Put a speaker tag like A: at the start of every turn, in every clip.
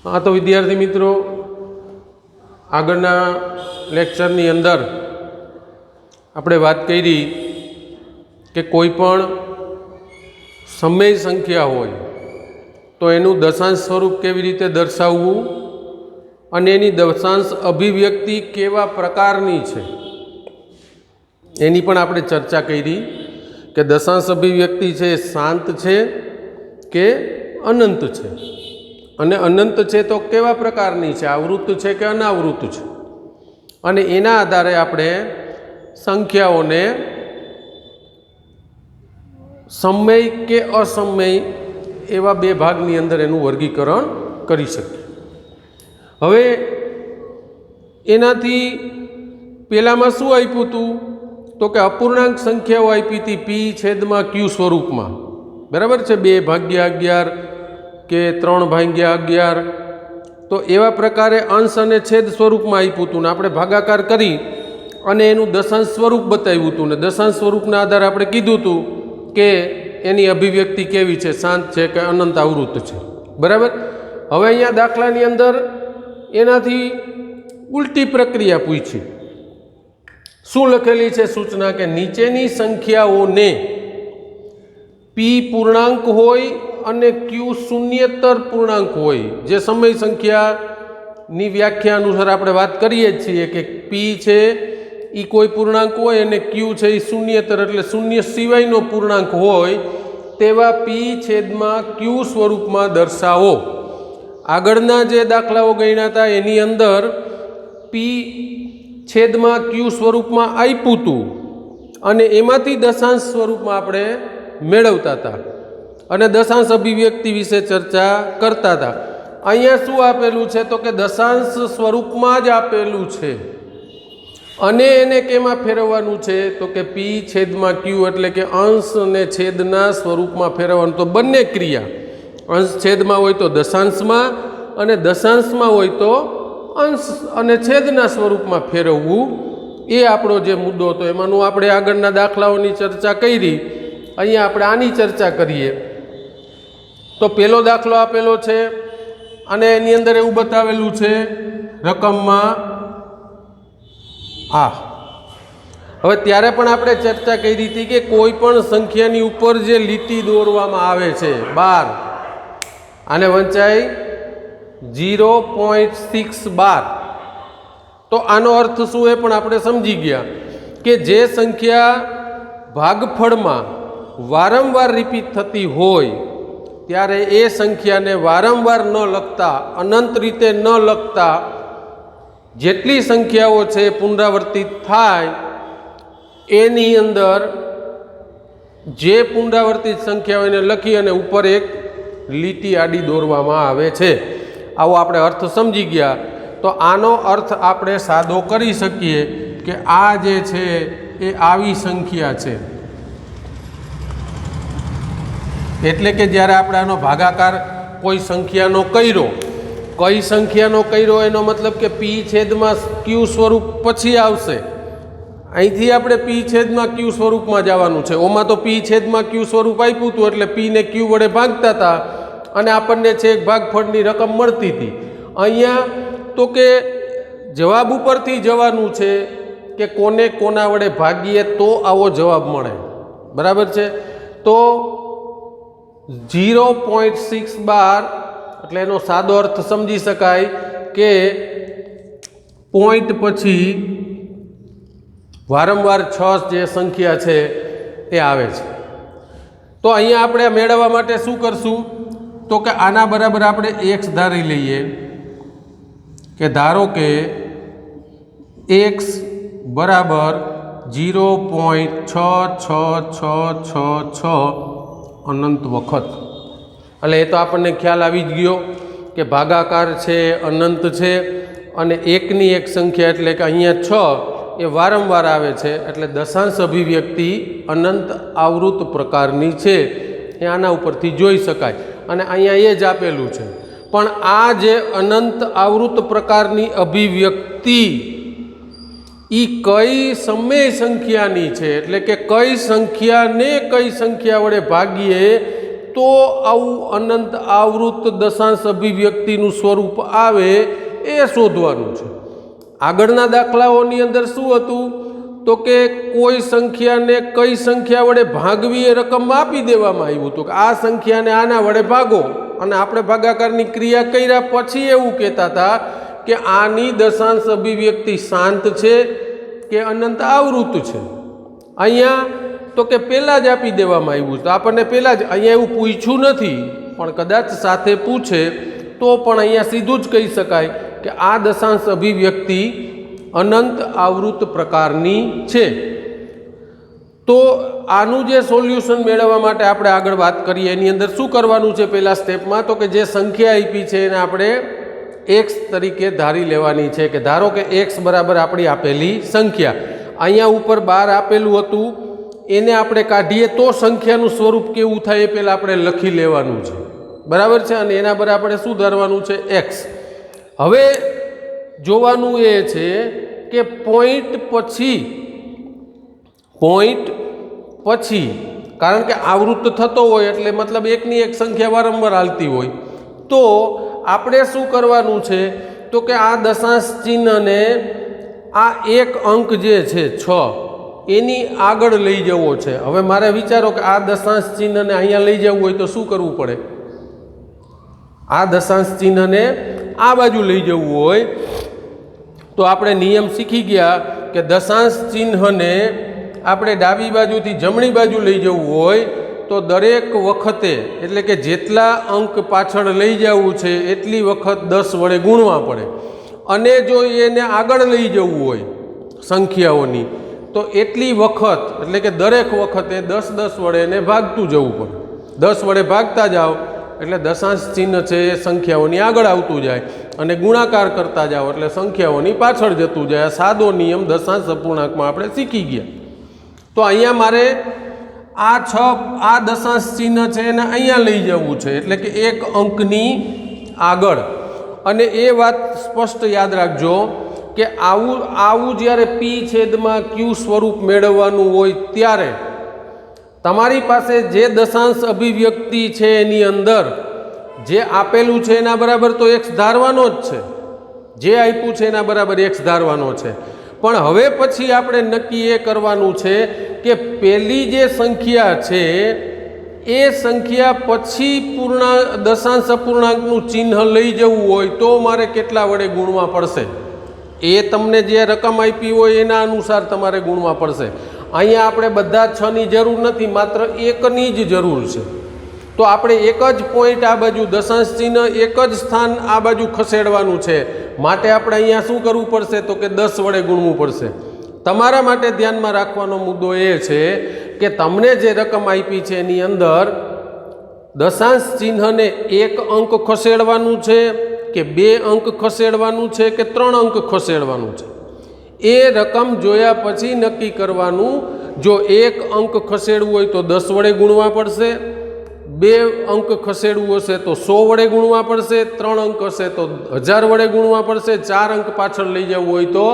A: हाँ तो विद्यार्थी मित्रों आगळना लेक्चरनी अंदर આપણે વાત કરી કે કોઈ પણ સમય સંખ્યા હોય તો એનું દશાંશ સ્વરૂપ કેવી રીતે દર્શાવવું અને એની દશાંશ અભિવ્યક્તિ કેવા પ્રકારની છે એની પણ આપણે ચર્ચા કરી કે દશાંશ અભિવ્યક્તિ છે શાંત છે કે અનંત છે અને અનંત છે તો કેવા પ્રકારની છે, આવૃત છે કે અનાવૃત છે, અને એના આધારે આપણે સંખ્યાઓને સમય કે અસમય એવા બે ભાગની અંદર એનું વર્ગીકરણ કરી શકીએ। હવે એનાથી પહેલામાં શું આપ્યું હતું તો કે અપૂર્ણાંક સંખ્યાઓ આપી હતી પી છેદમાં ક્યુ સ્વરૂપમાં, બરાબર છે, 2/11 કે 3/11, તો એવા પ્રકારે અંશ અને છેદ સ્વરૂપમાં આપ્યું હતું ને આપણે ભાગાકાર કરી અને એનું દશાંશ સ્વરૂપ બતાવ્યું હતું ને દશાંશ સ્વરૂપના આધારે આપણે કીધું હતું કે એની અભિવ્યક્તિ કેવી છે, શાંત છે કે અનંત આવૃત છે, બરાબર। હવે અહીંયા દાખલાની અંદર એનાથી ઉલટી પ્રક્રિયા પૂછી। શું લખેલી છે સૂચના કે નીચેની સંખ્યાઓને પી પૂર્ણાંક હોય અને ક્યુ શૂન્યેતર પૂર્ણાંક હોય, જે સમય સંખ્યાની વ્યાખ્યા અનુસાર આપણે વાત કરીએ છીએ કે પી છે એ કોઈ પૂર્ણાંક હોય અને ક્યુ છે એ શૂન્યેતર એટલે શૂન્ય સિવાયનો પૂર્ણાંક હોય તેવા પી છેદમાં ક્યુ સ્વરૂપમાં દર્શાવો। આગળના જે દાખલાઓ ગણ્યા હતા એની અંદર પી છેદમાં ક્યુ સ્વરૂપમાં આપ્યું હતું અને એમાંથી દશાંશ સ્વરૂપમાં આપણે મેળવતા હતા અને દશાંશ અભિવ્યક્તિ વિશે ચર્ચા કરતા હતા। અહીંયા શું આપેલું છે તો કે દશાંશ સ્વરૂપમાં જ આપેલું છે અને એને કેમાં ફેરવવાનું છે તો કે પી છેદમાં ક્યુ એટલે કે અંશ અને છેદના સ્વરૂપમાં ફેરવવાનું। તો બંને ક્રિયા અંશ છેદમાં હોય તો દશાંશમાં અને દશાંશમાં હોય તો અંશ અને છેદના સ્વરૂપમાં ફેરવવું, એ આપણો જે મુદ્દો હતો એમાંનું આપણે આગળના દાખલાઓની ચર્ચા કરી। અહીંયા આપણે આની ચર્ચા કરીએ તો પહેલો દાખલો આપેલો છે અને એની અંદર એવું બતાવેલું છે રકમમાં આ। હવે ત્યારે પણ આપણે ચર્ચા કરી હતી કે કોઈ પણ સંખ્યાની ઉપર જે લીટી દોરવામાં આવે છે 12, આને વંચાઈ 0.612, તો આનો અર્થ શું એ પણ આપણે સમજી ગયા કે જે સંખ્યા ભાગફળમાં વારંવાર રિપીટ થતી હોય ત્યારે એ સંખ્યાને વારંવાર ન લખતા, અનંત રીતે ન લખતા, જેટલી સંખ્યાઓ છે પુનરાવર્તિત થાય એની અંદર જે પુનરાવર્તિત સંખ્યાઓ એને લખી અને ઉપર એક લીટી આડી દોરવામાં આવે છે। આવો આપણે અર્થ સમજી ગયા। તો આનો અર્થ આપણે સાદો કરી શકીએ કે આ જે છે એ આવી સંખ્યા છે, એટલે કે જ્યારે આપણે આનો ભાગાકાર કોઈ સંખ્યાનો કર્યો, કઈ સંખ્યાનો કર્યો એનો મતલબ કે પી છેદમાં ક્યુ સ્વરૂપ પછી આવશે। અહીંથી આપણે પી છેદમાં ક્યુ સ્વરૂપમાં જવાનું છે। ઓમાં તો પી છેદમાં ક્યુ સ્વરૂપ આપ્યું હતું એટલે પી ને ક્યુ વડે ભાગતા હતા અને આપણને છેક ભાગફળની રકમ મળતી હતી। અહીંયા તો કે જવાબ ઉપરથી જવાનું છે કે કોને કોના વડે ભાગીએ તો આવો જવાબ મળે, બરાબર છે। તો 0.612 એટલે એનો સાદો અર્થ સમજી શકાય કે પોઈન્ટ પછી વારંવાર 6 જે સંખ્યા છે એ આવે છે। તો અહીંયા આપણે મેળવવા માટે શું કરશું તો કે આના બરાબર આપણે x ધારી લઈએ કે ધારો કે x બરાબર 0.66666 અનંત વખત, એટલે એ તો આપણને ખ્યાલ આવી જ ગયો કે ભાગાકાર છે, અનંત છે અને એકની એક સંખ્યા એટલે કે અહીંયા 6 એ વારંવાર આવે છે એટલે દશાંશ અભિવ્યક્તિ અનંત આવૃત પ્રકારની છે, એ આના ઉપરથી જોઈ શકાય અને અહીંયા એ જ આપેલું છે। પણ આ જે અનંત આવૃત પ્રકારની અભિવ્યક્તિ એ કઈ સમય સંખ્યાની છે, એટલે કે કઈ સંખ્યાને કઈ સંખ્યા વડે ભાગીએ તો આવું અનંત આવૃત દશાંશ અભિવ્યક્તિનું સ્વરૂપ આવે એ શોધવાનું છે. આગળના દાખલાઓની અંદર શું હતું તો કે કોઈ સંખ્યાને કઈ સંખ્યા વડે ભાગવી એ રકમ આપી દેવામાં આવ્યું હતું કે આ સંખ્યાને આના વડે ભાગો, અને આપણે ભાગાકારની ક્રિયા કર્યા પછી એવું કહેતા હતા કે આની દશાંશ અભિવ્યક્તિ શાંત છે કે અનંત આવૃત છે. અહીંયા તો કે પહેલાં જ આપી દેવામાં આવ્યું તો આપણને પહેલાં જ અહીંયા એવું પૂછ્યું નથી, પણ કદાચ સાથે પૂછે તો પણ અહીંયા સીધું જ કહી શકાય કે આ દશાંશ અભિવ્યક્તિ અનંત આવૃત પ્રકારની છે. તો આનું જે સોલ્યુશન મેળવવા માટે આપણે આગળ વાત કરીએ એની અંદર શું કરવાનું છે પહેલા સ્ટેપમાં, તો કે જે સંખ્યા આપી છે એને આપણે એક્સ તરીકે ધારી લેવાની છે. કે ધારો કે એક્સ બરાબર આપણી આપેલી સંખ્યા, અહીંયા ઉપર 12 આપેલું હતું એને આપણે કાઢીએ તો સંખ્યાનું સ્વરૂપ કેવું થાય એ પહેલાં આપણે લખી લેવાનું છે, બરાબર છે. અને એના બરાબર આપણે શું ધારવાનું છે? એક્સ. હવે જોવાનું એ છે કે પોઈન્ટ પછી કારણ કે આવૃત થતો હોય એટલે મતલબ એકની એક સંખ્યા વારંવાર હાલતી હોય, તો આપણે શું કરવાનું છે તો કે આ દશાંશ ચિહ્નને આ એક અંક જે છે 6 એની આગળ લઈ જવો છે. હવે મારે વિચારો કે આ દશાંશ ચિહ્નને અહીંયા લઈ જવું હોય તો શું કરવું પડે? આ દશાંશ ચિહ્નને આ બાજુ લઈ જવું હોય તો આપણે નિયમ શીખી ગયા કે દશાંશ ચિહ્નને આપણે ડાબી બાજુથી જમણી બાજુ લઈ જવું હોય તો દરેક વખતે એટલે કે જેટલા અંક પાછળ લઈ જવું છે એટલી વખત 10 વડે ગુણવા પડે, અને જો એને આગળ લઈ જવું હોય સંખ્યાઓની તો એટલી વખત એટલે કે દરેક વખતે 10 વડે એને ભાગતું જવું પડે. 10 વડે ભાગતા જાઓ એટલે દશાંશ ચિહ્ન છે એ સંખ્યાઓની આગળ આવતું જાય, અને ગુણાકાર કરતા જાઓ એટલે સંખ્યાઓની પાછળ જતું જાય. આ સાદો નિયમ દશાંશ અપૂર્ણાંકમાં આપણે શીખી ગયા. તો અહીંયા મારે આ દશાંશ ચિહ્ન છે એને અહીંયા લઈ જવું છે એટલે કે એક અંકની આગળ. અને એ વાત સ્પષ્ટ યાદ રાખજો કે આવું જ્યારે પી છેદમાં ક્યુ સ્વરૂપ મેળવવાનું હોય ત્યારે તમારી પાસે જે દશાંશ અભિવ્યક્તિ છે એની અંદર જે આપેલું છે એના બરાબર તો એક્સ ધારવાનો જ છે, જે આપ્યું છે એના બરાબર એક્સ ધારવાનો છે. પણ હવે પછી આપણે નક્કી એ કરવાનું છે કે પહેલી જે સંખ્યા છે એ સંખ્યા પછી દશાંશ અપૂર્ણાંકનું ચિહ્ન લઈ જવું હોય તો મારે કેટલા વડે ગુણવા પડશે, એ તમને જે રકમ આપી હોય એના અનુસાર તમારે ગુણવા પડશે. અહીંયા આપણે બધા 6ની જરૂર નથી, માત્ર એકની જ જરૂર છે. તો આપણે એક જ પોઈન્ટ આ બાજુ દશાંશ ચિહ્ન એક જ સ્થાન આ બાજુ ખસેડવાનું છે. માટે આપણે અહીંયા શું કરવું પડશે તો કે 10 વડે ગુણવું પડશે. તમારા માટે ધ્યાનમાં રાખવાનો મુદ્દો એ છે કે તમને જે રકમ આપી છે એની અંદર દશાંશ ચિહ્નને એક અંક ખસેડવાનું છે કે 2 અંક ખસેડવાનું છે કે 3 અંક ખસેડવાનું છે, એ રકમ જોયા પછી નક્કી કરવાનું. જો 1 અંક ખસેડવું હોય તો 10 વડે ગુણવા પડશે, 2 અંક ખસેડવું હશે તો 100 વડે ગુણવા પડશે, 3 અંક હશે તો 1000 વડે ગુણવા પડશે, 4 અંક પાછળ લઈ જવું હોય તો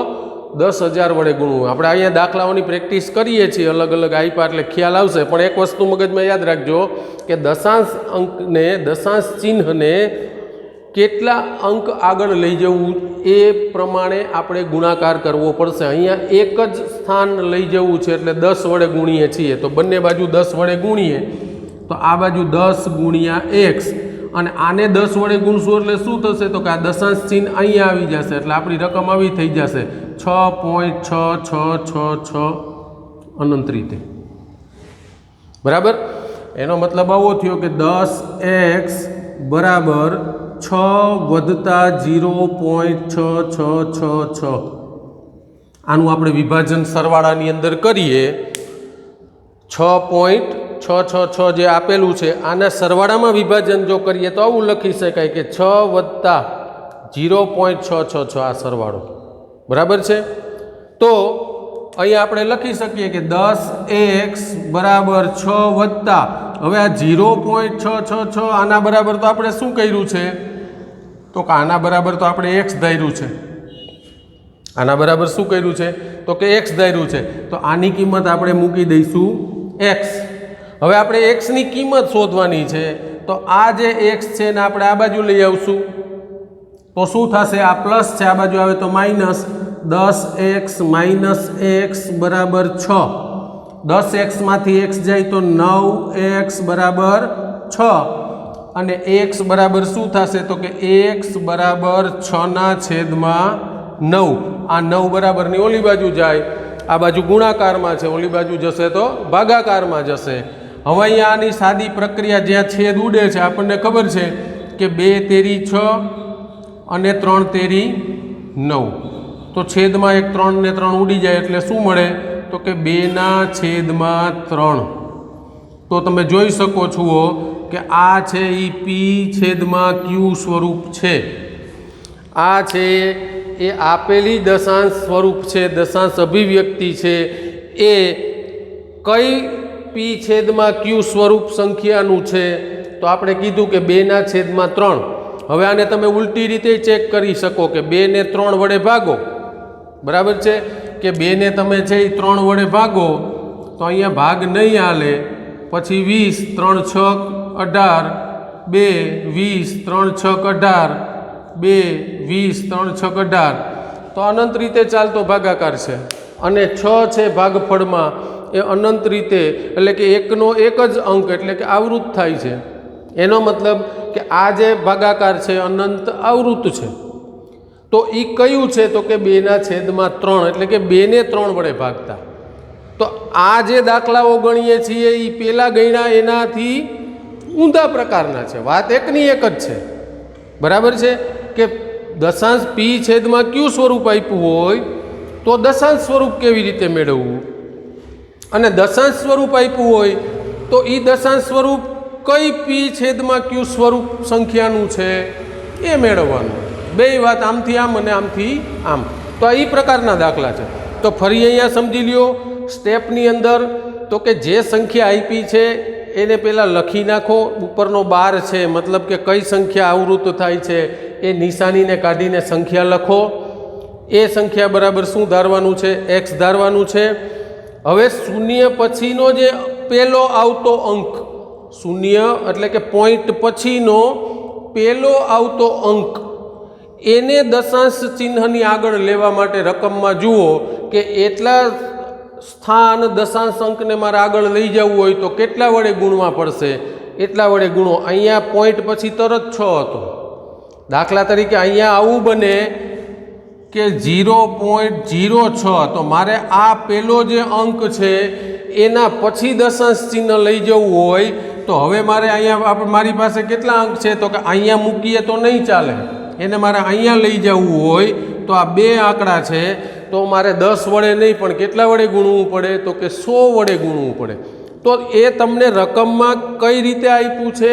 A: 10,000 વડે ગુણવું. આપણે અહીંયા દાખલાઓની પ્રેક્ટિસ કરીએ છીએ, અલગ અલગ આપ્યા એટલે ખ્યાલ આવશે. પણ એક વસ્તુ મગજમાં યાદ રાખજો કે દશાંશ ચિહ્નને કેટલા અંક આગળ લઈ જવું એ પ્રમાણે આપણે ગુણાકાર કરવો પડશે. અહીંયા એક જ સ્થાન લઈ જવું છે એટલે 10 વડે ગુણીએ છીએ, તો બંને બાજુ 10 વડે ગુણીએ તો આ બાજુ 10 ગુણ્યા એક્સ, અને આને 10 વડે ગુણશું એટલે શું થશે તો કે આ દશાંશ ચિહ્ન અહીંયા આવી જશે એટલે આપણી રકમ આવી થઈ જશે 6.6666 અનંત રીતે. બરાબર, એનો મતલબ આવો થયો કે 10x બરાબર 6 વત્તા 0.6666. આનું આપણે વિભાજન સરવાળાની અંદર કરીએ 6.666 જે આપેલું છે આના સરવાળામાં વિભાજન જો કરીએ તો આવું લખી શકાય કે 6 વત્તા 0.666 આ સરવાળો. બરાબર છે, તો અહીંયા આપણે લખી શકીએ કે 10x બરાબર 6 વત્તા, હવે આ 0.666 આના બરાબર તો આપણે શું કર્યું છે તો કે આના બરાબર તો આપણે x ધાર્યું છે. આના બરાબર શું કર્યું છે તો કે x ધાર્યું છે, તો આની કિંમત આપણે મૂકી દઈશું x. હવે આપણે એક્સની કિંમત શોધવાની છે, તો આ જે એક્સ છે ને આપણે આ બાજુ લઈ આવશું તો શું થશે? આ પ્લસ છે, આ બાજુ આવે તો માઇનસ 10x માઇનસ x બરાબર 6. 10x માંથી x જાય તો 9x બરાબર 6 અને x બરાબર શું થશે? તો કે x બરાબર 6/9. આ 9 બરાબરની ઓલી બાજુ જાય, આ બાજુ ગુણાકારમાં છે, ઓલી બાજુ જશે તો ભાગાકારમાં જશે. હવે અહીંયા આની સાદી પ્રક્રિયા જ્યાં છેદ ઉડે છે આપણને ખબર છે કે 2 તેરી 6 અને 3 તેરી 9. તો છેદમાં એક 3 ને 3 ઉડી જાય એટલે શું મળે? તો કે 2/3. તો તમે જોઈ શકો છો કે આ છે એ p/q સ્વરૂપ છે. આ છે એ આપેલી દશાંશ સ્વરૂપ છે, દશાંશ અભિવ્યક્તિ છે. એ કઈ p/q સ્વરૂપ સંખ્યાનું છે? તો આપણે કીધું કે 2/3. હવે આને તમે ઉલટી રીતે ચેક કરી શકો કે 2 ને 3 વડે ભાગો, બરાબર છે કે 2 ને તમે છે એ 3 વડે ભાગો તો અહીંયા ભાગ નહીં હાલે. પછી 20 3 6 18, 2 20 3 6 18, 2 20 3 6 18. તો અનંત રીતે ચાલતો ભાગાકાર છે અને 6 છે ભાગફળમાં એ અનંત રીતે, એટલે કે એકનો એક જ અંક એટલે કે આવૃત થાય છે. એનો મતલબ કે આ જે ભાગાકાર છે અનંત આવૃત છે. તો એ કયું છે? તો કે 2/3 એટલે કે 2 ને 3 વડે ભાગતા. તો આ જે દાખલાઓ ગણીએ છીએ એ પહેલાં ગણ્યા એનાથી ઊંધા પ્રકારના છે. વાત એકની એક જ છે, બરાબર છે કે દશાંશ p/q સ્વરૂપ આપ્યું હોય તો દશાંશ સ્વરૂપ કેવી રીતે મેળવવું, અને દશાંશ સ્વરૂપ આપ્યું હોય તો એ દશાંશ સ્વરૂપ કઈ p/q સ્વરૂપ સંખ્યાનું છે એ મેળવવાનું. બે વાત આમથી આમ અને આમથી આમ. તો આ એ પ્રકારના દાખલા છે. તો ફરી અહીંયા સમજી લ્યો સ્ટેપની અંદર, તો કે જે સંખ્યા આપી છે એને પહેલાં લખી નાખો. ઉપરનો 12 છે મતલબ કે કઈ સંખ્યા આવૃત થાય છે એ નિશાનીને કાઢીને સંખ્યા લખો. એ સંખ્યા બરાબર શું ધારવાનું છે? x ધારવાનું છે. હવે શૂન્ય પછીનો જે પહેલો આવતો અંક, શૂન્ય એટલે કે પોઈન્ટ પછીનો પહેલો આવતો અંક, એને દશાંશ ચિહ્નની આગળ લેવા માટે રકમમાં જુઓ કે એટલા સ્થાન દશાંશ અંકને મારે આગળ લઈ જવું હોય તો કેટલા વડે ગુણવા પડશે? એટલા વડે ગુણો. અહીંયા પોઈન્ટ પછી તરત 6 હતો. દાખલા તરીકે અહીંયા આવું બને કે 0.06, તો મારે આ પહેલો જે અંક છે એના પછી દશાંશ ચિહ્ન લઈ જવું હોય તો હવે મારે અહીંયા મારી પાસે કેટલા અંક છે? તો કે અહીંયા મૂકીએ તો નહીં ચાલે, એને મારે અહીંયા લઈ જવું હોય તો આ 2 આંકડા છે તો મારે 10 વડે નહીં પણ કેટલા વડે ગુણવું પડે? તો કે 100 વડે ગુણવું પડે. તો એ તમને રકમમાં કઈ રીતે આપ્યું છે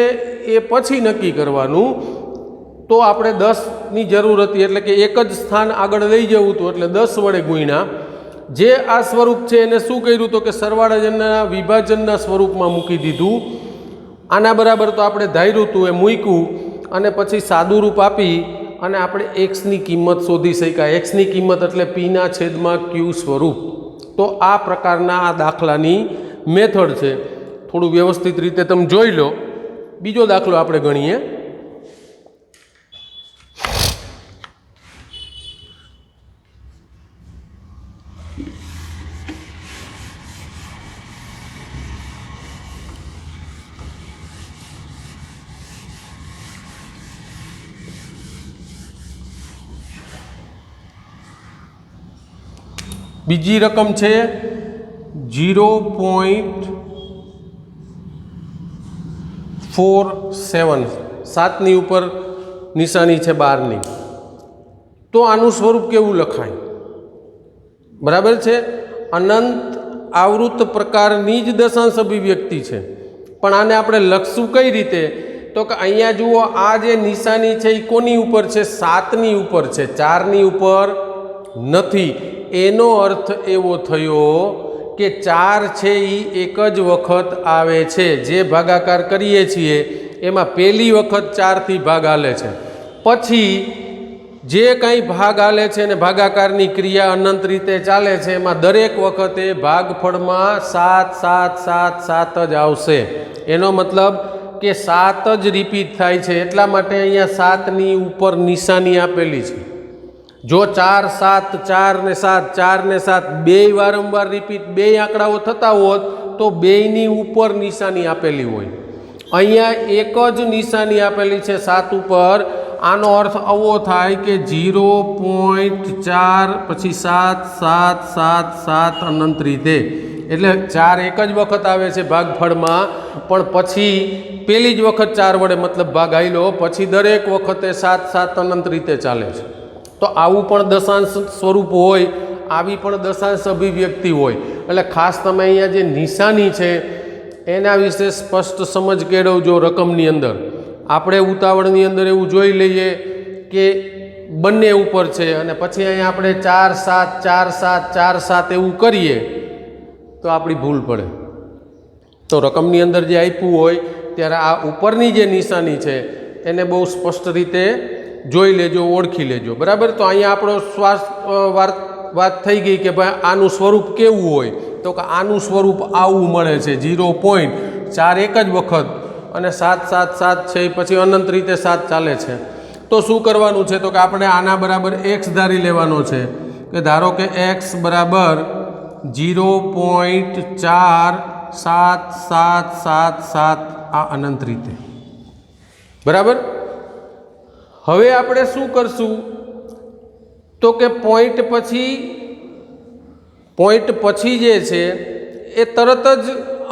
A: એ પછી નક્કી કરવાનું. તો આપણે 10ની જરૂર હતી એટલે કે એક જ સ્થાન આગળ લઈ જવું હતું એટલે 10 વડે ગુણ્યા. જે આ સ્વરૂપ છે એને શું કર્યું? તો કે સરવાળાના વિભાજનના સ્વરૂપમાં મૂકી દીધું. આના બરાબર તો આપણે ધાર્યું હતું એ મૂક્યું અને પછી સાદું રૂપ આપી અને આપણે એક્સની કિંમત શોધી શક્યા. એક્સની કિંમત એટલે p/q સ્વરૂપ. તો આ પ્રકારના આ દાખલાની મેથડ છે. થોડું વ્યવસ્થિત રીતે તમે જોઈ લો. બીજો દાખલો આપણે ગણીએ. બીજી રકમ છે 0.47, 7ની ઉપર નિશાની છે 12ની. તો આનું સ્વરૂપ કેવું લખાય? બરાબર છે, અનંત આવૃત પ્રકારની જ દશાંશ અભિવ્યક્તિ છે. પણ આને આપણે લખશું કઈ રીતે? તો કે અહીંયા જુઓ આ જે નિશાની છે એ કોની ઉપર છે? 7ની ઉપર છે, 4ની ઉપર નથી. એનો અર્થ એવો થયો કે 4 છે એ એક જ વખત આવે છે. જે ભાગાકાર કરીએ છીએ એમાં પહેલી વખત 4થી ભાગ હાલે છે, પછી જે કંઈ ભાગ હાલે છે ને ભાગાકારની ક્રિયા અનંત રીતે ચાલે છે એમાં દરેક વખતે ભાગફળમાં 7 7 7 7 જ આવશે. એનો મતલબ કે 7 જ રિપીટ થાય છે. એટલા માટે અહીંયા 7ની ઉપર નિશાની આપેલી છે. જો 4 7 4 ને 7 4 ને 7 બેય વારંવાર રિપીટ બેય આંકડાઓ થતા હોત તો બેયની ઉપર નિશાની આપેલી હોય. અહીંયા એક જ નિશાની આપેલી છે 7 ઉપર. આનો અર્થ આવો થાય કે 0.4 પછી 7 7 7 7 અનંત રીતે. એટલે 4 એક જ વખત આવે છે ભાગફળમાં, પણ પછી પહેલી જ વખત 4 વડે મતલબ ભાગ આવેલો, પછી દરેક વખતે 7 7 અનંત રીતે ચાલે છે. તો આવું પણ દશાંશ સ્વરૂપ હોય, આવી પણ દશાંશ અભિવ્યક્તિ હોય. એટલે ખાસ તમે અહીંયા જે નિશાની છે એના વિશે સ્પષ્ટ સમજ કેળવજો. રકમની અંદર આપણે ઉતાવળની અંદર એવું જોઈ લઈએ કે બંને ઉપર છે અને પછી અહીંયા આપણે 4 7 4 7 4 7 એવું કરીએ તો આપણી ભૂલ પડે. તો રકમની અંદર જે આપ્યું હોય ત્યારે આ ઉપરની જે નિશાની છે એને બહુ સ્પષ્ટ રીતે જોઈ લેજો, ઓળખી લેજો. બરાબર. તો અહીંયા આપણો વાત થઈ ગઈ કે ભાઈ આનું સ્વરૂપ કેવું હોય. તો કે આનું સ્વરૂપ આવું મળે છે. 0.4 એક જ વખત અને 7 7 7 છે પછી અનંત રીતે 7 ચાલે છે. તો શું કરવાનું છે? તો કે આપણે આના બરાબર x ધારી લેવાનો છે કે ધારો કે x બરાબર 0.4 7 7 7 7 આ અનંત રીતે. બરાબર. હવે આપણે શું કરશું? તો કે પોઈન્ટ પછી જે છે એ તરત જ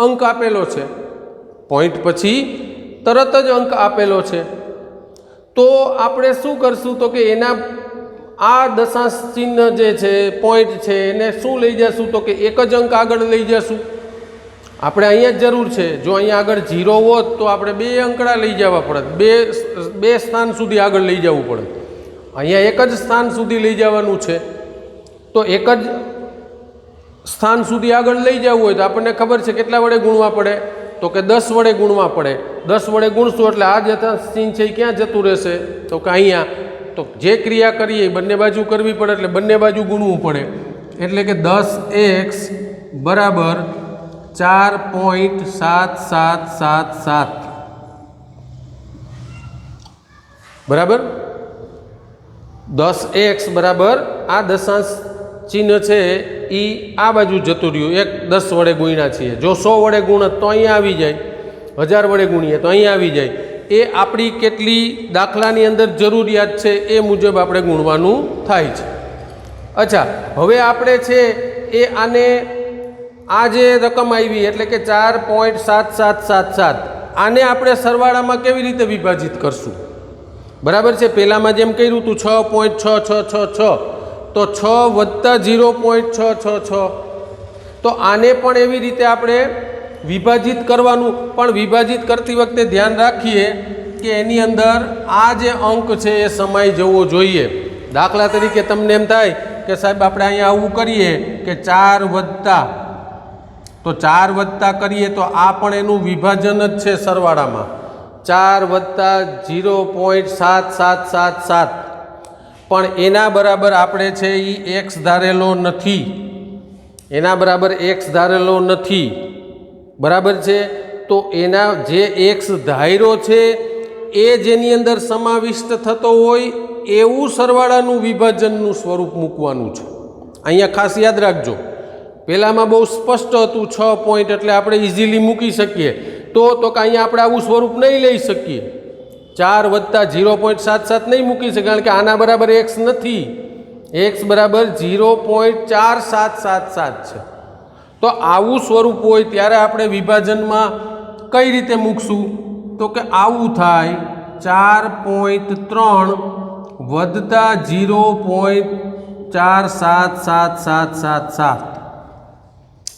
A: અંક આપેલો છે. પોઈન્ટ પછી તરત જ અંક આપેલો છે. તો આપણે શું કરશું? તો કે એના આ દશાંશ ચિહ્ન જે છે પોઈન્ટ છે એને શું લઈ જશું? તો કે એક જ અંક આગળ લઈ જશું. આપણે અહીંયા જ જરૂર છે. જો અહીંયા આગળ 0 હોત તો આપણે 2 અંકડા લઈ જવા પડત, બે સ્થાન સુધી આગળ લઈ જવું પડે. અહીંયા એક જ સ્થાન સુધી લઈ જવાનું છે. તો એક જ સ્થાન સુધી આગળ લઈ જવું હોય તો આપણને ખબર છે કેટલા વડે ગુણવા પડે? તો કે 10 વડે ગુણવા પડે. 10 વડે ગુણશું એટલે આ દશાંશ ચિહ્ન છે એ ક્યાં જતું રહેશે? તો કે અહીંયા. તો જે ક્રિયા કરીએ બંને બાજુ કરવી પડે એટલે બંને બાજુ ગુણવું પડે. એટલે કે 10x બરાબર 4.7777. બરાબર. 10x બરાબર આ દશાંશ ચિહ્ન છે એ આ બાજુ જતું રહ્યું. 10 વડે ગુણ્યા છીએ. જો 100 વડે ગુણત તો અહીંયા આવી જાય, 1000 વડે ગુણીએ તો અહીંયા આવી જાય. એ આપણી કેટલી દાખલાની અંદર જરૂરિયાત છે એ મુજબ આપણે ગુણવાનું થાય છે. અચ્છા, હવે આપણે છે એ આને આ જે રકમ આવી એટલે કે 4.7777 આને આપણે સરવાળામાં કેવી રીતે વિભાજિત કરશું? બરાબર છે. પહેલાંમાં જેમ કર્યું હતું 6.6666 તો 6 વત્તા 0.666. તો આને પણ એવી રીતે આપણે વિભાજિત કરવાનું. પણ વિભાજિત કરતી વખતે ધ્યાન રાખીએ કે એની અંદર આ જે અંક છે એ સમાઈ જવો જોઈએ. દાખલા તરીકે તમને એમ થાય કે સાહેબ આપણે અહીંયા આવું કરીએ કે 4 વત્તા, તો 4 વત્તા કરીએ તો આ પણ એનું વિભાજન જ છે સરવાળામાં. 4 વત્તા 0.7777 પણ એના બરાબર આપણે છે એ x ધારેલો નથી. એના બરાબર x ધારેલો નથી. બરાબર છે. તો એના જે x ધાર્યો છે એ જેની અંદર સમાવિષ્ટ થતો હોય એવું સરવાળાનું વિભાજનનું સ્વરૂપ મૂકવાનું છે. અહીંયા ખાસ યાદ રાખજો. પહેલાંમાં બહુ સ્પષ્ટ હતું 6 પોઈન્ટ એટલે આપણે ઇઝીલી મૂકી શકીએ. તો કે અહીંયા આપણે આવું સ્વરૂપ નહીં લઈ શકીએ. 4 વત્તા 0.77 નહીં મૂકી શકીએ કારણ કે આના બરાબર x નથી. x બરાબર 0.4777 છે. તો આવું સ્વરૂપ હોય ત્યારે આપણે વિભાજનમાં કઈ રીતે મૂકશું? તો કે આવું થાય 4.3 વત્તા 0.477777.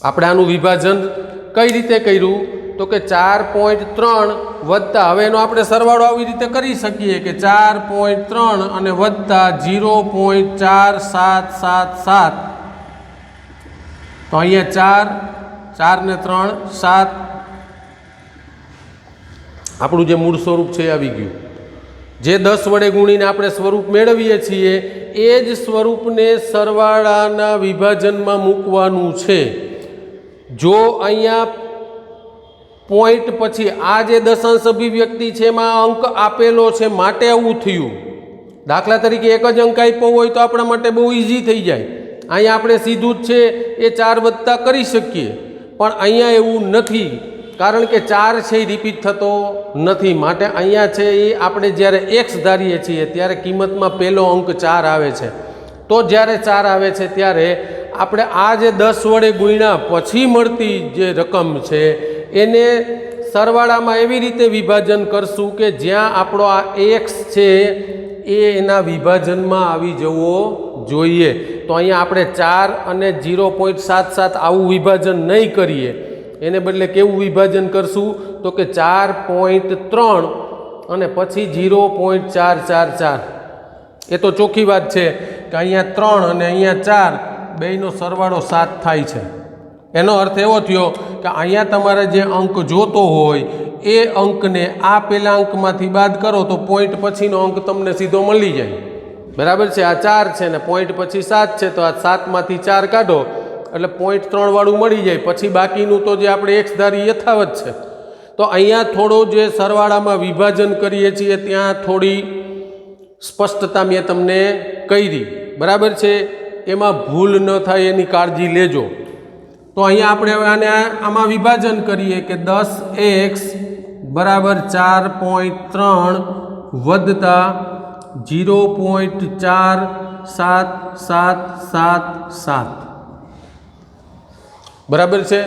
A: આપણે આનું વિભાજન કઈ રીતે કર્યું? તો કે 4.3 વત્તા, હવે એનો આપણે સરવાળો આવી રીતે કરી શકીએ કે 4.3 અને વત્તા 0.4777. તો અહીંયા 4 ને 3 7. આપણું જે મૂળ સ્વરૂપ છે એ આવી ગયું. જે 10 વડે ગુણીને આપણે સ્વરૂપ મેળવીએ છીએ એ જ સ્વરૂપને સરવાળાના વિભાજનમાં મૂકવાનું છે. જો અહીંયા પોઈન્ટ પછી આ જે દશાંશ અભિવ્યક્તિ છે એમાં અંક આપેલો છે માટે આવું થયું. દાખલા તરીકે એક જ અંક આપ્યો હોય તો આપણા માટે બહુ ઇઝી થઈ જાય. અહીંયા આપણે સીધું જ છે એ 4 વત્તા કરી શકીએ, પણ અહીંયા એવું નથી, કારણ કે 4 છે એ રિપીટ થતો નથી. માટે અહીંયા છે એ આપણે જ્યારે એક્સ ધારીએ છીએ ત્યારે કિંમતમાં પહેલો અંક 4 આવે છે. તો જ્યારે 4 આવે છે ત્યારે આપણે આ જે 10 વડે ગુણ્યા પછી મળતી જે રકમ છે એને સરવાળામાં એવી રીતે વિભાજન કરશું કે જ્યાં આપણો આ એક્સ છે એ એના વિભાજનમાં આવી જવો જોઈએ. તો અહીંયા આપણે 4 અને 0.77 આવું વિભાજન નહીં કરીએ, એને બદલે કેવું વિભાજન કરશું તો કે 4.3 અને પછી 0.444. એ તો ચોખ્ખી વાત છે કે અહીંયા 3 અને અહીંયા 4 બેયનો સરવાળો 7 થાય છે. એનો અર્થ એવો થયો કે અહીંયા તમારે જે અંક જોતો હોય એ અંકને આ પહેલા અંકમાંથી બાદ કરો તો પોઈન્ટ પછીનો અંક તમને સીધો મળી જાય. બરાબર છે? આ 4 છે ને પોઈન્ટ પછી 7 છે, તો આ 7માંથી 4 કાઢો એટલે 0.3 વાળું મળી જાય. પછી બાકીનું તો જે આપણે એક્સ ધારી યથાવત છે. તો અહીંયા થોડો જે સરવાળામાં વિભાજન કરીએ છીએ ત્યાં થોડી સ્પષ્ટતા મેં તમને કરી. બરાબર છે? એમાં ભૂલ ન થાય એની કાળજી લેજો. તો અહીંયા આપણે હવે આને આમાં વિભાજન કરીએ કે 10x બરાબર 4.3 વત્તા 0.47777. બરાબર છે?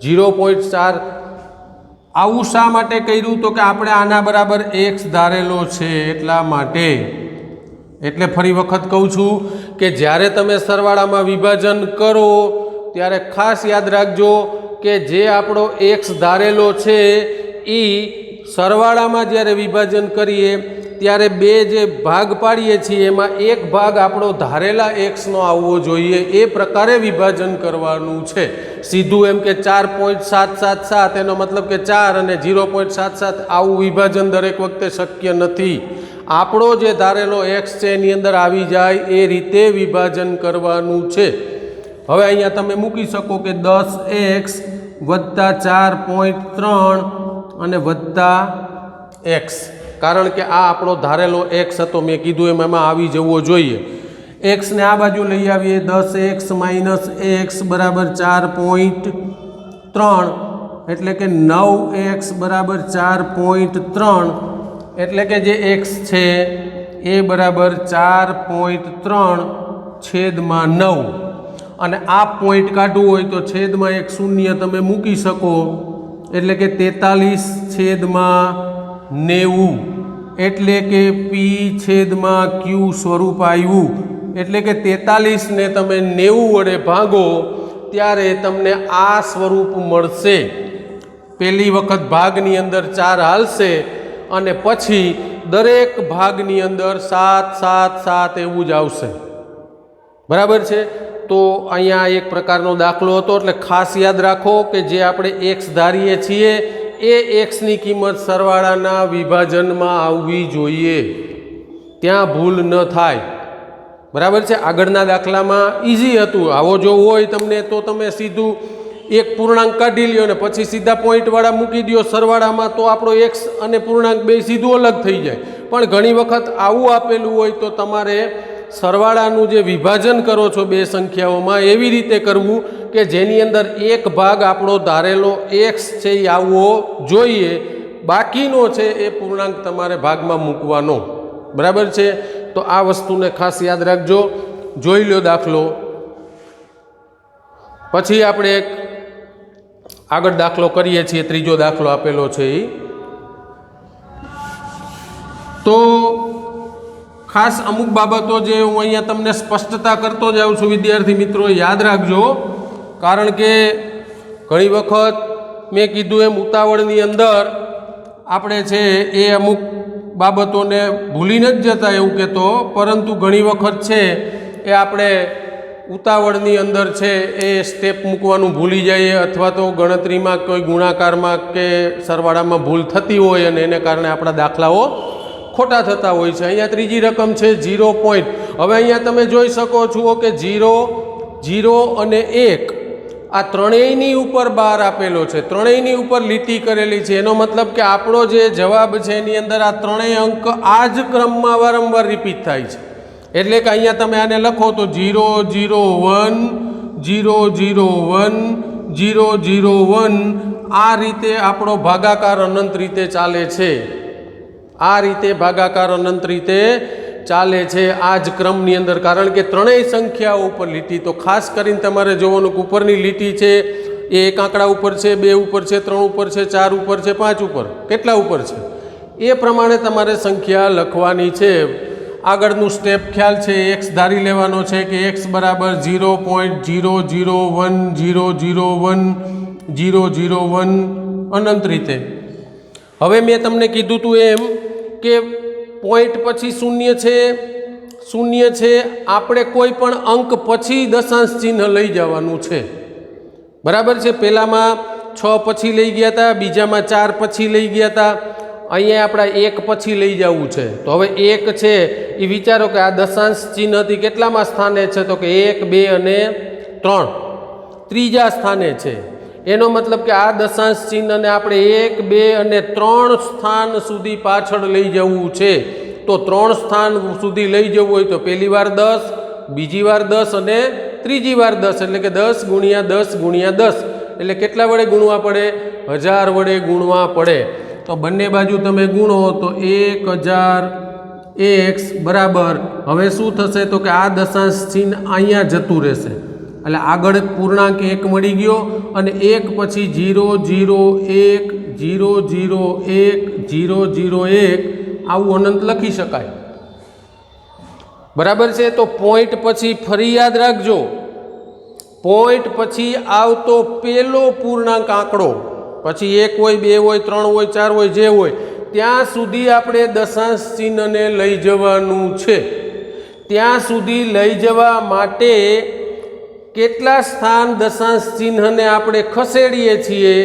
A: 0.4. આવું શા માટે કર્યું તો કે આપણે આના બરાબર એક્સ ધારેલો છે એટલા માટે. એટલે ફરી વખત કહું છું કે જ્યારે તમે સરવાળામાં વિભાજન કરો ત્યારે ખાસ યાદ રાખજો કે જે આપણો એક્સ ધારેલો છે એ સરવાળામાં જ્યારે વિભાજન કરીએ ત્યારે બે જે ભાગ પાડીએ છીએ એમાં એક ભાગ આપણો ધારેલા એક્સનો આવવો જોઈએ, એ પ્રકારે વિભાજન કરવાનું છે. સીધું એમ કે 4.777 એનો મતલબ કે 4 અને 0.77 આવું વિભાજન દરેક વખતે શક્ય નથી. આપણો જે ધારેલો એક્સ છે એની અંદર આવી જાય એ રીતે વિભાજન કરવાનું છે. હવે અહીંયા તમે મૂકી શકો કે 10x વત્તા 4.3 અને વત્તા એક્સ, કારણ કે આ આપણો ધારેલો એક્સ હતો, મેં કીધું એમાં આવી જવો જોઈએ. એક્સને આ બાજુ લઈ આવીએ, 10x માઇનસ એક્સ બરાબર 4.3 એટલે કે 9x બરાબર 4.3 એટલે કે જે એક્સ છે એ બરાબર 4.3/9. અને આ પોઈન્ટ કાઢવું હોય તો છેદમાં એક શૂન્ય તમે મૂકી શકો એટલે કે 43/90 એટલે કે P/Q સ્વરૂપ આવ્યું. એટલે કે 43 ને તમે 90 વડે ભાગો ત્યારે તમને આ સ્વરૂપ મળશે. પહેલી વખત ભાગની અંદર 4 હાલશે અને પછી દરેક ભાગની અંદર 7 7 7 એવું જ આવશે. બરાબર છે? તો અહીંયા એક પ્રકારનો દાખલો હતો, એટલે ખાસ યાદ રાખો કે જે આપણે એક્સ ધારીએ છીએ એ એક્સની કિંમત સરવાળાના વિભાજનમાં આવવી જોઈએ, ત્યાં ભૂલ ન થાય. બરાબર છે? આગળના દાખલામાં ઇઝી હતું. આવો જો હોય તમને તો તમે સીધું એક પૂર્ણાંક કાઢી લ્યો ને પછી સીધા પોઈન્ટવાળા મૂકી દો સરવાળામાં, તો આપણો એક્સ અને પૂર્ણાંક બે સીધું અલગ થઈ જાય. પણ ઘણી વખત આવું આપેલું હોય તો તમારે સરવાળાનું જે વિભાજન કરો છો બે સંખ્યાઓમાં એવી રીતે કરવું કે જેની અંદર એક ભાગ આપણો ધારેલો એક્સ છે એ આવવો જોઈએ, બાકીનો છે એ પૂર્ણાંક તમારે ભાગમાં મૂકવાનો. બરાબર છે? તો આ વસ્તુને ખાસ યાદ રાખજો. જોઈ લો દાખલો. પછી આપણે એક આગળ દાખલો કરીએ છીએ, ત્રીજો દાખલો આપેલો છે એ. તો ખાસ અમુક બાબતો જે હું અહીંયા તમને સ્પષ્ટતા કરતો જાઉં છું વિદ્યાર્થી મિત્રો, યાદ રાખજો. કારણ કે ઘણી વખત મેં કીધું એમ ઉતાવળની અંદર આપણે છે એ અમુક બાબતોને ભૂલી નથી જતા એવું કહેતો, પરંતુ ઘણી વખત છે એ આપણે ઉતાવળની અંદર છે એ સ્ટેપ મૂકવાનું ભૂલી જઈએ, અથવા તો ગણતરીમાં કોઈ ગુણાકારમાં કે સરવાળામાં ભૂલ થતી હોય અને એને કારણે આપણા દાખલાઓ ખોટા થતા હોય છે। અહીંયા ત્રીજી રકમ છે 0 પોઈન્ટ। હવે અહીંયા તમે જોઈ શકો છો કે 0 0 અને 1 આ ત્રણેયની ઉપર બાર આપેલો છે, ત્રણેયની ઉપર લીટી કરેલી છે। એનો મતલબ કે આપણો જે જવાબ છે એની અંદર આ ત્રણેય અંક આ જ ક્રમમાં વારંવાર રિપીટ થાય છે। એટલે કે અહીંયા તમે આને લખો તો 0 0 1 0 0 1 0 0 1 આ રીતે આપણો ભાગાકાર અનંત રીતે ચાલે છે। આ રીતે ભાગાકાર અનંત રીતે ચાલે છે આ જ ક્રમની અંદર, કારણ કે ત્રણેય સંખ્યાઓ ઉપર લીટી। તો ખાસ કરીને તમારે જોવાનું કે ઉપરની લીટી છે એ એક આંકડા ઉપર છે, 2 ઉપર છે, 3 ઉપર છે, 4 ઉપર છે, 5 ઉપર, કેટલા ઉપર છે એ પ્રમાણે તમારે સંખ્યા લખવાની છે। આગળનું સ્ટેપ ખ્યાલ છે, એક્સ ધારી લેવાનો છે કે એક્સ બરાબર 0.001 001 001 અનંત રીતે। હવે મેં તમને કીધું હતું એમ કે પોઈન્ટ પછી શૂન્ય છે, આપણે કોઈ પણ અંક પછી દશાંશ ચિહ્ન લઈ જવાનું છે, બરાબર છે। પહેલામાં 6 પછી લઈ ગયા હતા, બીજામાં 4 પછી લઈ ગયા હતા, અહીંયા આપણા 1 પછી લઈ જવું છે। તો હવે 1 છે એ વિચારો કે આ દશાંશ ચિહ્નથી કેટલામાં સ્થાને છે, તો કે 1 2 અને 3 ત્રીજા સ્થાને છે। એનો મતલબ કે આ દશાંશ ચિહ્નને આપણે 1 2 અને 3 સ્થાન સુધી પાછળ લઈ જવું છે। તો 3 સ્થાન સુધી લઈ જવું હોય તો પહેલી વાર 10, બીજી વાર 10 અને ત્રીજી વાર 10, એટલે કે 10 ગુણ્યા 10 ગુણ્યા 10, એટલે કેટલા વડે ગુણવા પડે? 1000 વડે ગુણવા પડે। તો બંને બાજુ તમે ગુણો તો 1000x બરાબર, હવે શું થશે તો કે આ દશાંશ ચિહ્ન અહીંયા જતું રહેશે, એટલે આગળ પૂર્ણાંક 1 મળી ગયો અને 1 પછી 0 0 1 0 0 1 0 0 1 આવું અનંત લખી શકાય, બરાબર છે। તો પોઈન્ટ પછી ફરી યાદ રાખજો, પોઈન્ટ પછી આવતો પેલો પૂર્ણાંક આંકડો, પછી 1 હોય 2 હોય 3 હોય 4 હોય જે હોય ત્યાં સુધી આપણે દશાંશ ચિહ્નને લઈ જવાનું છે। ત્યાં સુધી લઈ જવા માટે કેટલા સ્થાન દશાંશ ચિહ્નને આપણે ખસેડીએ છીએ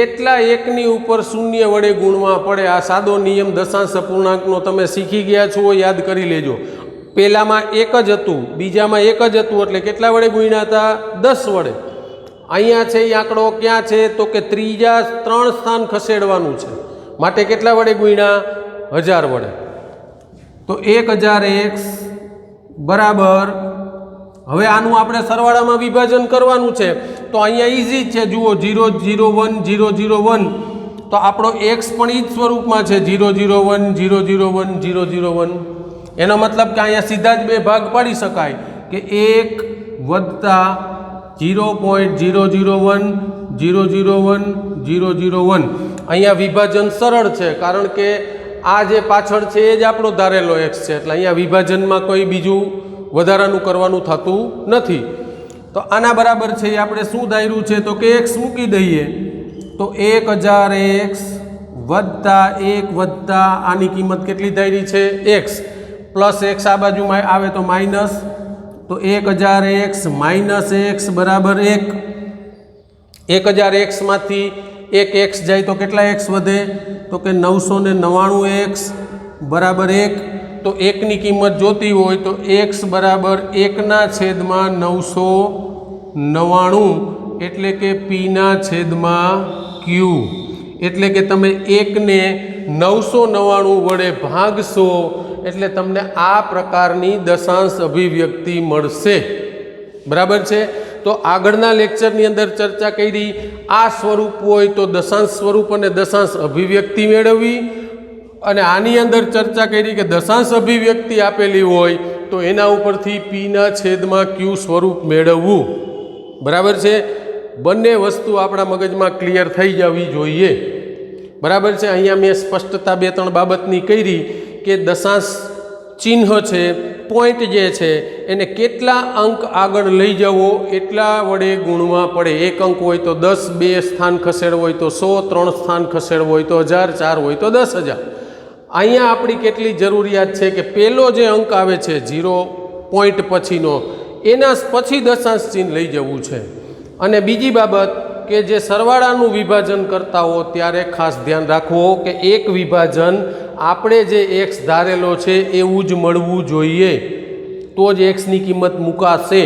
A: એટલા 1ની ઉપર 0 વડે ગુણવા પડે। આ સાદો નિયમ દશાંશ અપૂર્ણાંકનો તમે શીખી ગયા છો, યાદ કરી લેજો। પહેલામાં 1 જ હતું, બીજામાં 1 જ હતું, એટલે કેટલા વડે ગુણ્યા હતા? 10 વડે। અહીંયા છે એ આંકડો ક્યાં છે તો કે ત્રીજા 3 સ્થાન ખસેડવાનું છે, માટે કેટલા વડે ગુણ્યા? 1000 વડે। તો 1000x બરાબર, હવે આનું આપણે સરવાળામાં વિભાજન કરવાનું છે। તો અહીંયા ઇઝી છે, જુઓ 0 0 1 0 0 1, તો આપણો x પણ એ જ સ્વરૂપમાં છે 0 0 1 0 0 1 0 0 1। એનો મતલબ કે અહીંયા સીધા જ બે ભાગ પાડી શકાય કે 1 વત્તા 0.001 001 001। અહીંયા વિભાજન સરળ છે, કારણ કે આ જે પાછળ છે એ જ આપણો ધારેલો x છે, એટલે અહીંયા વિભાજનમાં કોઈ બીજું વધારાનું કરવાનું થતું નથી। તો આના બરાબર છે એ આપણે શું ધાર્યું છે તો કે x મૂકી દઈએ તો 1000x વત્તા 1 વત્તા આની કિંમત કેટલી ધારી છે? x પ્લસ x આ બાજુમાં આવે તો માઇનસ, તો 1000x માઇનસ x બરાબર 1। 1000x માંથી 1x જાય તો કેટલા x વધે તો કે 999x બરાબર 1। તો 1ની કિંમત જોતી હોય તો x બરાબર 1/999, એટલે કે p/q, એટલે કે તમે 1ને 999 વડે ભાગશો એટલે તમને આ પ્રકારની દશાંશ અભિવ્યક્તિ મળશે, બરાબર છે। તો આગળના લેક્ચરની અંદર ચર્ચા કરી, આ સ્વરૂપ હોય તો દશાંશ સ્વરૂપ અને દશાંશ અભિવ્યક્તિ મેળવવી, અને આની અંદર ચર્ચા કરી કે દશાંશ અભિવ્યક્તિ આપેલી હોય તો એના ઉપરથી p/q સ્વરૂપ મેળવવું, બરાબર છે। બંને વસ્તુ આપણા મગજમાં ક્લિયર થઈ જવી જોઈએ, બરાબર છે। અહીંયા મેં સ્પષ્ટતા 2-3 બાબતની કરી કે દશાંશ ચિહ્ન છે, પોઈન્ટ જે છે એને કેટલા અંક આગળ લઈ જવો એટલા વડે ગુણવા પડે। 1 અંક હોય તો 10, 2 સ્થાન ખસેડવો હોય તો 100, 3 સ્થાન ખસેડવો હોય તો 1000, 4 હોય તો 10,000। અહીંયા આપણી કેટલી જરૂરિયાત છે કે પહેલો જે અંક આવે છે 0 પોઈન્ટ પછીનો, એના પછી દશાંશ ચિહ્ન લઈ જવું છે। અને બીજી બાબત કે જે સરવાળાનું વિભાજન કરતા હો ત્યારે ખાસ ધ્યાન રાખવો કે એક વિભાજન આપણે જે એક્સ ધારેલો છે એવું જ મળવું જોઈએ, તો જ એક્સની કિંમત મુકાશે.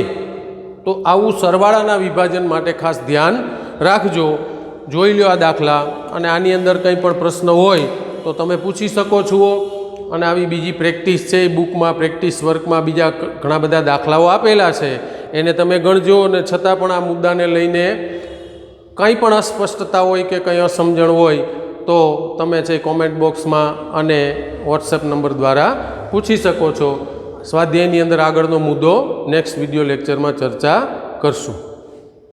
A: તો આવું સરવાળાના વિભાજન માટે ખાસ ધ્યાન રાખજો. જોઈ લો આ દાખલા, અને આની અંદર કંઈ પણ પ્રશ્ન હોય તો તમે પૂછી શકો છો. અને આવી બીજી પ્રેક્ટિસ છે એ બુકમાં, પ્રેક્ટિસ વર્કમાં બીજા ઘણા બધા દાખલાઓ આપેલા છે, એને તમે ગણજો. અને છતાં પણ આ મુદ્દાને લઈને કંઈ પણ અસ્પષ્ટતા હોય કે કંઈ અસમજણ હોય તો તમે છે કોમેન્ટ બોક્સમાં અને વોટ્સએપ નંબર દ્વારા પૂછી શકો છો. સ્વાધ્યાયની અંદર આગળનો મુદ્દો નેક્સ્ટ વિડીયો લેક્ચરમાં ચર્ચા કરશું.